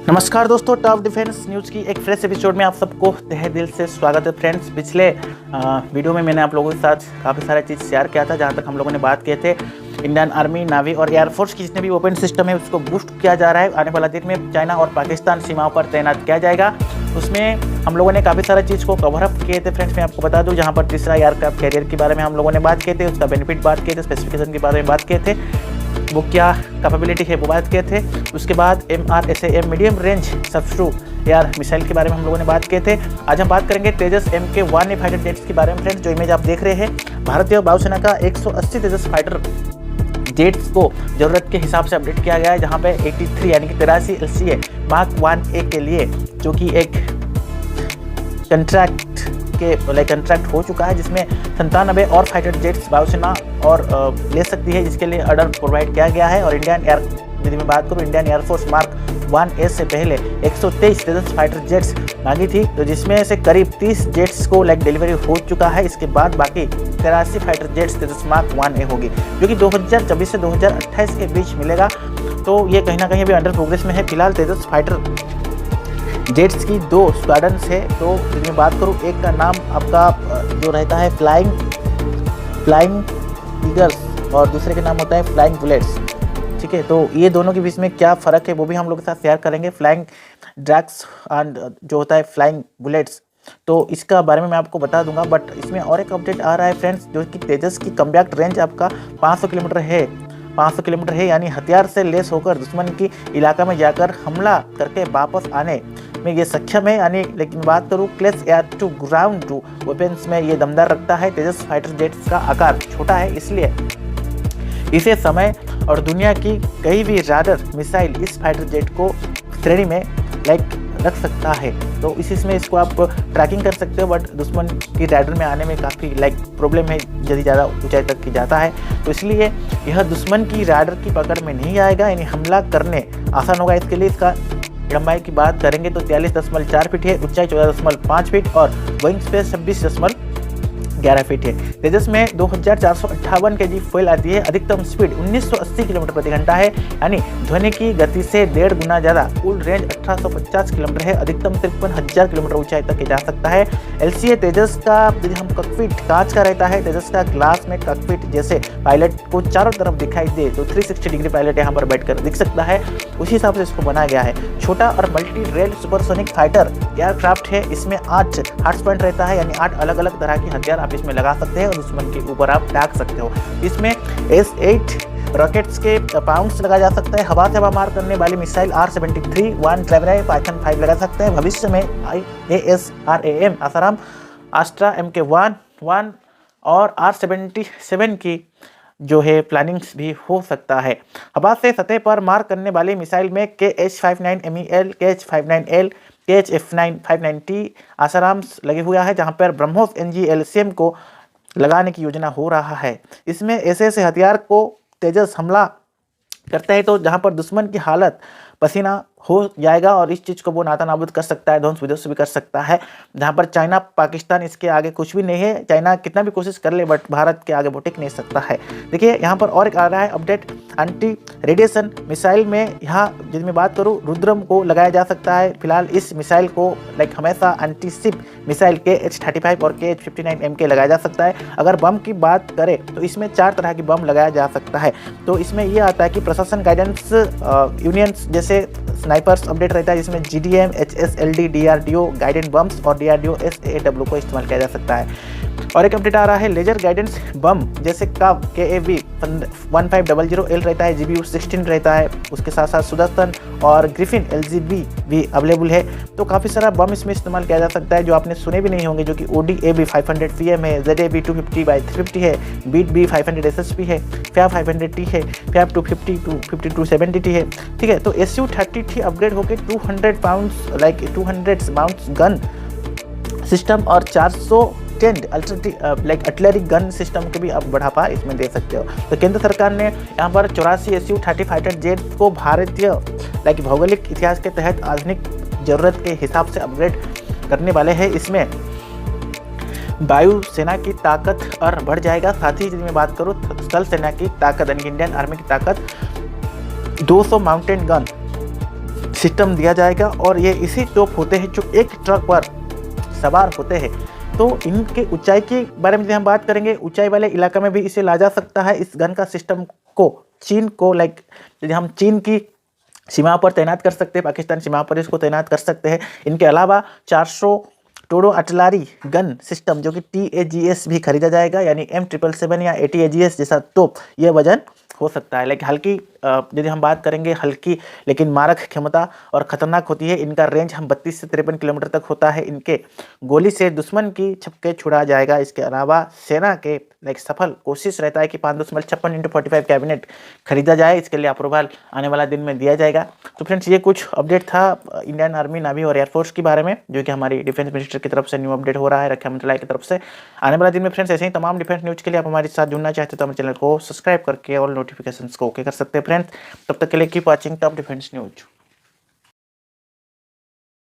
नमस्कार दोस्तों, top defence news की एक फ्रेश एपिसोड में आप सबको तहे दिल से स्वागत है फ्रेंड्स। पिछले वीडियो में मैंने आप लोगों के साथ काफ़ी सारा चीज़ शेयर किया था, जहां तक हम लोगों ने बात किए थे इंडियन आर्मी, नावी और एयरफोर्स की जितने भी ओपन सिस्टम है उसको बूस्ट किया जा रहा है। आने वाला दिन में चाइना और पाकिस्तान सीमाओं पर तैनात किया जाएगा। उसमें हम लोगों ने काफ़ी सारा चीज़ को कवर अप किए थे फ्रेंड्स। मैं आपको बता दूं, जहाँ पर तीसरा एयरक्राफ्ट कैरियर के बारे में हम लोगों ने बात किए थे, उसका बेनिफिट बात किए थे, स्पेसिफिकेशन के बारे में बात किए थे, वो क्या कैपेबिलिटी है वो बात किए थे। उसके बाद MRSAM medium range surface to air missile के बारे में हम लोगों ने बात किए थे। आज हम बात करेंगे तेजस MK-1A फाइटर जेट्स के बारे में फ्रेंड्स। जो इमेज आप देख रहे हैं, भारतीय वायुसेना का 180 तेजस फाइटर जेट्स को ज़रूरत के हिसाब से अपडेट किया गया है, जहां पे 83 यानी कि 83 LCA Mark 1A के लिए, जो कि एक कंट्रैक्ट हो चुका है, जिसमें 97 और फाइटर जेट्स वायुसेना और ले सकती है, जिसके लिए ऑर्डर प्रोवाइड किया गया है। और यदि मैं बात करूँ, इंडियन एयरफोर्स मार्क 1A से पहले 123 तेजस फाइटर जेट्स मांगी थी, तो जिसमें से करीब 30 जेट्स को डिलीवरी हो चुका है। इसके बाद बाकी 83 फाइटर जेट्स तेजस मार्क 1A होगी, जो कि 2024 से 2028 के बीच मिलेगा। तो ये कहीं ना कहीं अभी अंडर प्रोग्रेस में है। फिलहाल तेजस फाइटर जेट्स की 2 स्क्वाड्रन्स है। तो यदि मैं बात करूँ, एक का नाम आपका जो रहता है फ्लाइंग ईगल्स और दूसरे का नाम होता है फ्लाइंग बुलेट्स। ठीक है, तो ये दोनों के बीच में क्या फ़र्क है वो भी हम लोग के साथ शेयर करेंगे। फ्लाइंग ड्रैग्स एंड जो होता है फ्लाइंग बुलेट्स, तो इसका बारे में मैं आपको बता दूंगा। बट इसमें और एक अपडेट आ रहा है फ्रेंड्स, जो कि तेजस की कम्बैक्ट रेंज आपका 500 किलोमीटर है, यानी हथियार से लेस होकर दुश्मन की इलाका में जाकर हमला करके वापस आने में ये सक्षम है। यानी लेकिन बात करूँ class air to ground to weapons में ये दमदार रखता है। तेजस फाइटर जेट्स का आकार छोटा है, इसलिए इसे समय और दुनिया की कई भी राडर मिसाइल इस फाइटर जेट को श्रेणी में रख सकता है। तो इसमें इसको आप ट्रैकिंग कर सकते हो, बट दुश्मन की राडर में आने में काफ़ी प्रॉब्लम है यदि ज़्यादा ऊंचाई तक की जाता है। तो इसलिए यह दुश्मन की राडर की पकड़ में नहीं आएगा, यानी हमला करने आसान होगा। इसके लिए इसका लंबाई की बात करेंगे तो 43.4 फीट है, ऊंचाई 14.5 फीट और विंग स्पेस 26.11 फीट है। तेजस में 2458 kg फ्यूल आती है। अधिकतम स्पीड 1980 किलोमीटर प्रति घंटा है, यानी ध्वनि की गति से 1.5 गुना ज़्यादा। कुल रेंज 1850 किलोमीटर है। अधिकतम 53,000 किलोमीटर ऊंचाई तक जा सकता है। LCA तेजस का यदि हम कॉकपिट कांच का रहता है, तेजस का ग्लास में कॉकपिट जैसे पायलट को चारों तरफ दिखाई दे तो 360 डिग्री पायलट यहाँ पर बैठकर दिख सकता है, उसी हिसाब से इसको बनाया गया है। छोटा और multi rail supersonic fighter aircraft है। इसमें 8 हार्ट पॉइंट रहता है, यानी 8 अलग अलग तरह के हथियार आप इसमें लगा सकते हैं और दुश्मन के ऊपर आप दाग सकते हो। इसमें S8 रॉकेट्स के पाउंड्स लगाया जा सकता है। हवा से हवा मार करने वाली मिसाइल R73 1 पाइथन 5 लगा सकते हैं। भविष्य में ASRAM आसाराम आस्ट्रा MK-1 और R77 की जो है प्लानिंग्स भी हो सकता है। हवा से सतह पर मार करने वाली मिसाइल में KH-59MEL, KH-59L, KH-59T आसाराम्स लगे हुआ है, जहां पर ब्रह्मोस NG LCM को लगाने की योजना हो रहा है। इसमें ऐसे हथियार को तेजस हमला करता है, तो जहां पर दुश्मन की हालत पसीना हो जाएगा और इस चीज़ को वो नाता नाबूद कर सकता है, ध्वंस विध्वंस भी कर सकता है। जहां पर चाइना पाकिस्तान इसके आगे कुछ भी नहीं है। चाइना कितना भी कोशिश कर ले, बट भारत के आगे वो टिक नहीं सकता है। देखिए यहाँ पर और एक आ रहा है अपडेट, एंटी रेडिएशन मिसाइल में यहाँ यदि मैं बात करूँ, रुद्रम को लगाया जा सकता है। फिलहाल इस मिसाइल को हमेशा एंटी शिप मिसाइल KH-35 और KH-59MK लगाया जा सकता है। अगर बम की बात करें तो इसमें 4 तरह की बम लगाया जा सकता है। तो इसमें यह आता है कि प्रशासन गाइडेंस यूनियंस जैसे स्नाइपर्स अपडेट रहता है, जिसमें GDM, HSLD, DRDO guidance bombs और DRDO SAW को इस्तेमाल किया जा सकता है। और एक अपडेट आ रहा है लेजर गाइडेंस बम, जैसे काव KAV 1500L रहता है, GBU 16 रहता है। उसके साथ साथ सुदर्शन और ग्रिफिन LGB भी अवेलेबल है। तो काफ़ी सारा बम इसमें इस्तेमाल किया जा सकता है, जो आपने सुने भी नहीं होंगे, जो कि ODAB 500 PM है, ZAB 250/350 है, BEAT B 500 SSP है, FAB 500T है, FAB 250 to 5270T है। ठीक है, तो SU-30T अपग्रेड होकर 200 बाउंस गन सिस्टम और 410 आर्टिलरी गन सिस्टम के भी आप बढ़ापा इसमें दे सकते हो। तो केंद्र सरकार ने यहाँ पर 84 SU-30 फाइटर जेट को भारतीय भौगोलिक इतिहास के तहत आधुनिक ज़रूरत के हिसाब से अपग्रेड करने वाले हैं। इसमें वायुसेना की ताकत और बढ़ जाएगा। साथ ही यदि मैं बात करूँ स्थल सेना की ताकत, यानी इंडियन आर्मी की ताकत 200 माउंटेन गन सिस्टम दिया जाएगा और ये इसी तोप होते हैं जो एक ट्रक पर सवार होते हैं। तो इनके ऊंचाई के बारे में यदि हम बात करेंगे, ऊंचाई वाले इलाका में भी इसे ला जा सकता है। इस गन का सिस्टम को चीन को यदि हम चीन की सीमा पर तैनात कर सकते हैं, पाकिस्तान सीमा पर इसको तैनात कर सकते हैं। इनके अलावा 400 टोडो आर्टिलरी गन सिस्टम जो कि TAGS भी खरीदा जाएगा, यानी M777 या ATAGS जैसा तोप ये वजन हो सकता है। लेकिन हल्की यदि हम बात करेंगे हल्की लेकिन मारक क्षमता और खतरनाक होती है। इनका रेंज हम 32 से 53 किलोमीटर तक होता है। इनके गोली से दुश्मन की छक्के छुड़ा जाएगा। इसके अलावा सेना के सफल कोशिश रहता है कि 5.56x45 कैबिनेट खरीदा जाए। इसके लिए अप्रूवल आने वाला दिन में दिया जाएगा। तो फ्रेंड्स, ये कुछ अपडेट था इंडियन आर्मी, नेवी और एयरफोर्स के बारे में, जो कि हमारी डिफेंस मिनिस्टर की तरफ से न्यू अपडेट हो रहा है, रक्षा मंत्रालय की तरफ से। आने वाला दिन में फ्रेंड्स ऐसे ही तमाम डिफेंस न्यूज़ के लिए आप हमारे साथ जुड़ना चाहते हैं तो हमारे चैनल को सब्सक्राइब करके और नोटिफिकेशंस को ओके कर सकते हैं फ्रेंड्स। तब तक के लिए keep watching top defence news.